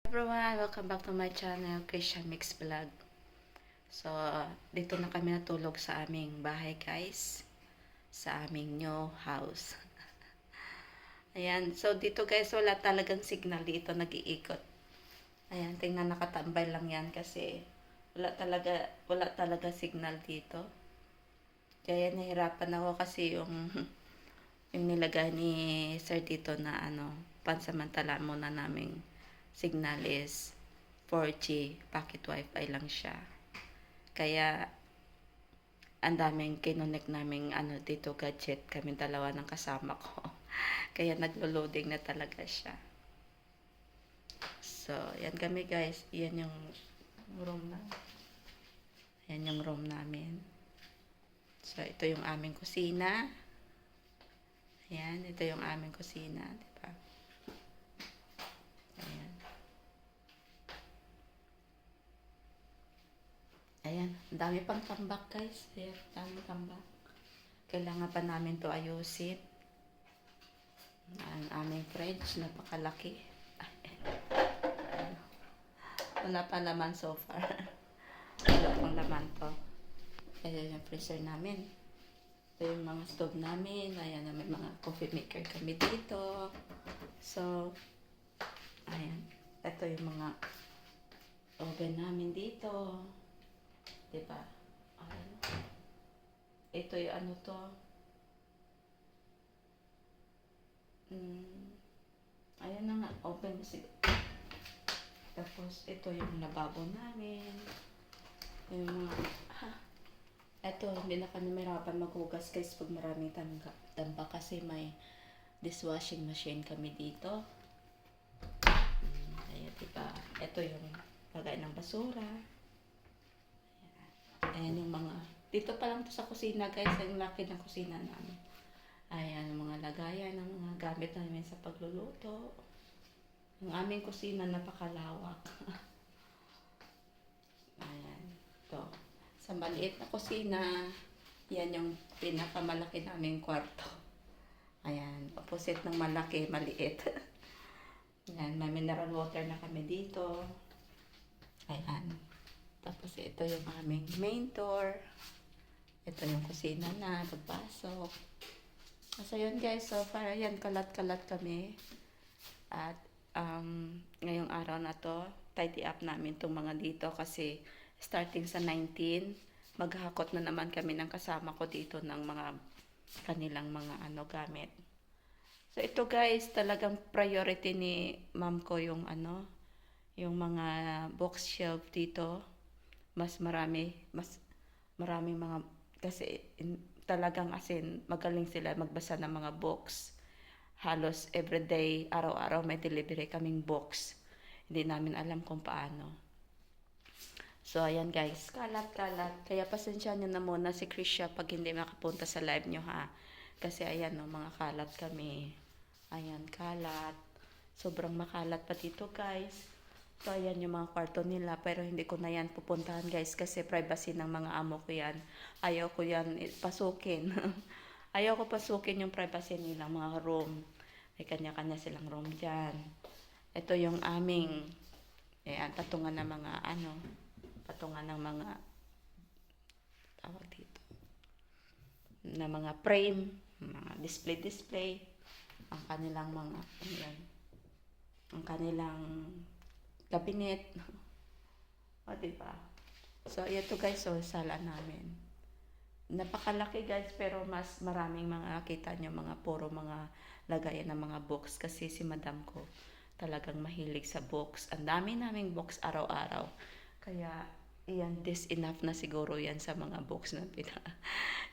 Everyone, welcome back to my channel, Christian Mix Vlog. So, dito na kami natulog sa aming bahay, guys. Sa aming new house. Ayan, so dito guys, wala talagang signal dito, nag-iikot. Ayan, tingnan, nakatambay lang yan kasi wala talaga signal dito. Kaya nahirapan ako kasi yung nilagay ni Sir dito na pansamantala muna naming signal is 4G, pocket wifi lang siya. Kaya ang daming kinonek naming dito gadget, kami dalawa ng kasama ko. Kaya naglo-loading na talaga siya. So, yan kami guys. Yan yung room na. Yan yung room namin. So, ito yung aming kusina. Ayan, ito yung aming kusina, diba? Ayan. Ayan, dami pang tambak guys. Ayan, dami tambak. Kailangan pa namin to ayusin. Ang aming fridge, napakalaki. Wala pa laman so far. Wala pang laman to. Ayan yung freezer namin. Ito yung mga stove namin. Ayan, may mga coffee maker kami dito. So, ayan. Ito yung mga oven namin dito. Diba? Ayan. Ito yung to. Ayan na nga. Open na siguro. Tapos, ito yung lababo namin. Yung mga, ito, hindi na kami mahirapan maghugas guys pag maraming tamba kasi may dishwashing machine kami dito. Ayan, diba? Ito yung lagay ng basura. Ayan yung mga, dito pa lang to sa kusina guys, ang laki ng kusina namin. Ayan, yung mga lagayan ng mga gamit namin sa pagluluto. Yung aming kusina napakalawak. Ayan, to. Sa maliit na kusina, yan yung pinakamalaki naming kwarto. Ayan, opposite ng malaki, maliit. Ayan, may mineral water na kami dito. Ayan. Tapos ito yung aming main door. Ito yung kusina na, pagpasok. So yun guys, so para yan, kalat-kalat kami. At ngayong araw na to, tidy up namin itong mga dito kasi starting sa 19, maghahakot na naman kami ng kasama ko dito ng mga kanilang mga gamit. So ito guys, talagang priority ni ma'am ko yung yung mga bookshelf dito. Mas maraming mga, kasi talagang magaling sila magbasa ng mga books. Halos everyday, araw-araw may delivery kaming books. Hindi namin alam kung paano. So, ayan guys, kalat-kalat. Kaya pasensya nyo na muna si Krisha pag hindi makapunta sa live nyo ha. Kasi ayan no, mga kalat kami. Ayan, kalat. Sobrang makalat pa dito guys. So, ayan yung mga kwarto nila. Pero hindi ko na yan pupuntahan guys kasi privacy ng mga amo ko yan. Ayaw ko yan pasukin. Ayaw ko pasukin yung privacy nila, mga room. May kanya-kanya silang room dyan. Ito yung aming patungan ng mga patungan ng mga tawag dito na mga frame, mga display ang kanilang mga ang kanilang cabinet. O diba? So ito guys, so sala namin. Napakalaki guys, pero mas maraming mga kita nyo, mga puro mga lagayan ng mga books kasi si madam ko talagang mahilig sa books. Ang dami naming books araw-araw. Kaya iyan, this enough na siguro yan sa mga books na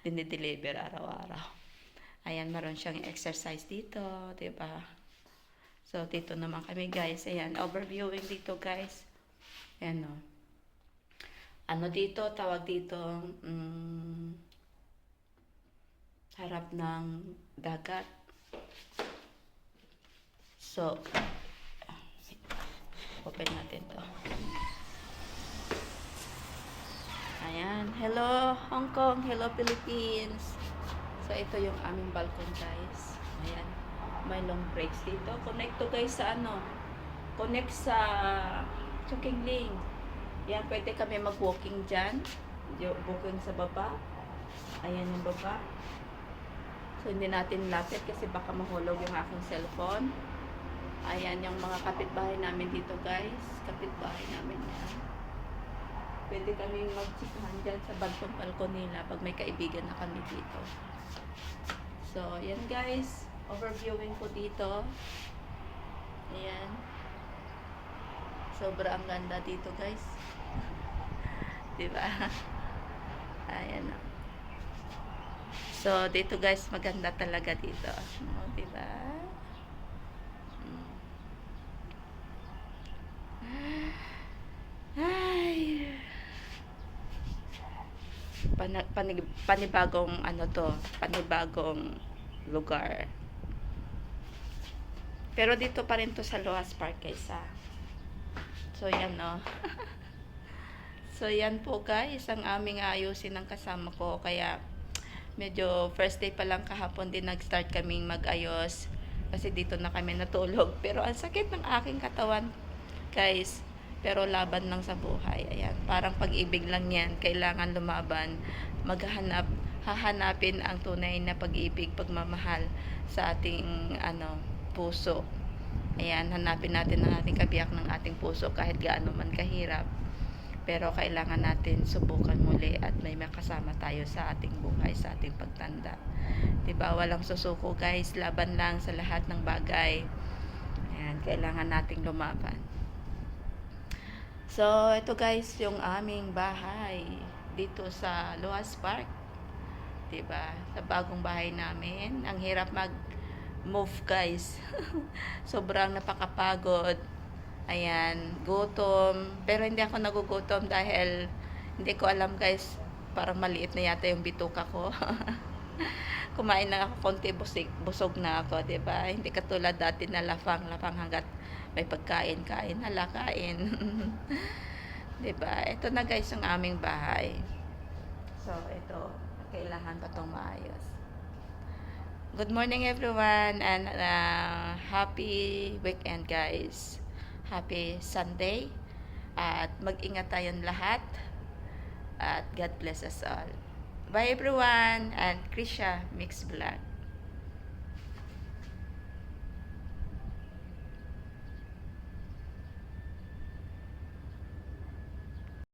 dinideliver araw-araw. Ayan, meron siyang exercise dito, diba? So, dito naman kami guys. Ayan, overviewing dito guys. Ayan o. Dito, tawag dito, harap ng dagat. So, open natin to. Ayan. Hello, Hong Kong. Hello, Philippines. So, ito yung aming balcony, guys. Ayan. May long breaks dito. Connect to, guys, sa connect sa Chukingling. Yan, pwede kami mag-walking dyan. Booking sa baba. Ayan yung baba. So, hindi natin lapit kasi baka mahulog yung aking cellphone. Ayan yung mga kapitbahay namin dito, guys. Kapitbahay namin yan. Pwede kami mag-chikahan dyan sa bagtong balkon nila pag may kaibigan na kami dito. So, yan guys. Overviewing ko dito. Ayan. Sobrang ganda dito, guys. Diba? Ayan. So, dito guys, maganda talaga dito. O, diba? Ay. Panibagong ano to, panibagong lugar. Pero dito pa rin to sa Loas Park kaysa. So, yan no. So, yan po guys, ang aming ayusin ng kasama ko. Kaya, medyo first day pa lang kahapon din nag-start kaming mag-ayos. Kasi dito na kami natulog. Pero ang sakit ng aking katawan, guys. Pero laban lang sa buhay. Ayan, parang pag-ibig lang yan. Kailangan lumaban. Hahanapin ang tunay na pag-ibig, pagmamahal sa ating puso. Ayan, hanapin natin ang ating kabiyak ng ating puso kahit gaano man kahirap. Pero kailangan natin subukan muli at may makasama tayo sa ating buhay, sa ating pagtanda. Diba? Walang susuko guys. Laban lang sa lahat ng bagay. Ayan, kailangan nating lumaban. So, ito guys, yung aming bahay dito sa Loas Park. Diba? Sa bagong bahay namin. Ang hirap mag-move guys. Sobrang napakapagod. Ayan, gutom. Pero hindi ako nagugutom dahil hindi ko alam guys, parang maliit na yata yung bituka ko. Kumain lang ako konti, busog na ako, 'di ba? Hindi katulad dati na lapang hanggat may pagkain, kain. 'Di ba? Ito na guys yung aming bahay. So, ito, kailangan pa tong maayos. Good morning everyone and happy weekend guys. Happy Sunday. At mag-ingat tayong lahat. At God bless us all. Bye everyone. And Krisha Mix Vlog.